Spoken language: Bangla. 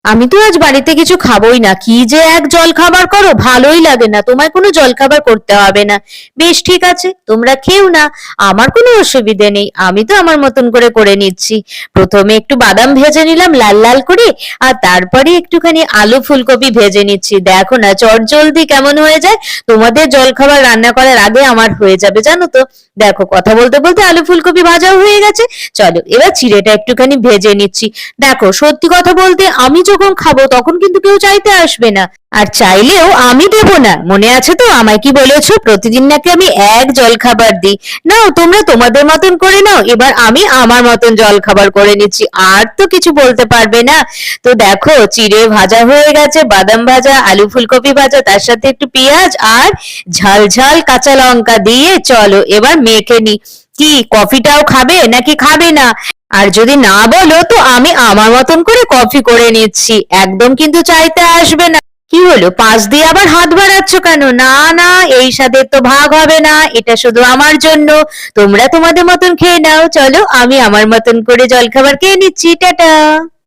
আমি তো আজ বাড়িতে কিছু খাবোই না। কি যে এক জল খাবার করো, ভালোই লাগে না। তোমায় কোনো জল খাবার করতে হবে না। বেশ ঠিক আছে, তোমরা খেও না, আমার কোনো অসুবিধে নেই। আমি তো আমার মতন করে করে নিচ্ছি। প্রথমে একটু বাদাম ভেজে নিলাম লাল লাল করে, আর তারপরে একটুখানি আলু ফুলকপি ভেজে নিচ্ছি। দেখো না চটজলদি কেমন হয়ে যায়। তোমাদের জল খাবার রান্না করার আগে আমার হয়ে যাবে, জানো তো। দেখো কথা বলতে বলতে আলু ফুলকপি ভাজাও হয়ে গেছে। চলো এবার চিড়েটা একটুখানি ভেজে নিচ্ছি। দেখো সত্যি কথা বলতে আমি যখন খাবো তখন কিন্তু কেউ চাইতে আসবে না, আর চাইলেও আমি দেব না। মনে আছে তো আমায় কি বলেছো, প্রতিদিন নাকি আমি এক জল খাবার দিই। নাও তোমরা তোমাদের মতন করে নাও, এবার আমি আমার মতন জল খাবার করে নিচ্ছি। আর তো কিছু বলতে পারবে না। তো দেখো চিড়ে ভাজা হয়ে গেছে, বাদাম ভাজা, আলু ফুলকপি ভাজা, তার সাথে একটু পেঁয়াজ আর ঝাল ঝাল কাঁচা লঙ্কা দিয়ে চলো এবার মেখে নি। কি কফিটাও খাবে নাকি খাবে না? আর যদি না বলো তো আমি আমার মতন করে কফি করে নিচ্ছি, একদম কিন্তু চাইতে আসবে না। কি হলো, পাশ দিয়ে আবার হাত বাড়াচ্ছ কেন? না না, এই স্বাদের তো ভাগ হবে না, এটা শুধু আমার জন্য। তোমরা তোমাদের মতন খেয়ে নাও, চলো আমি আমার মতন করে জলখাবার খেয়ে নিচ্ছি। টাটা।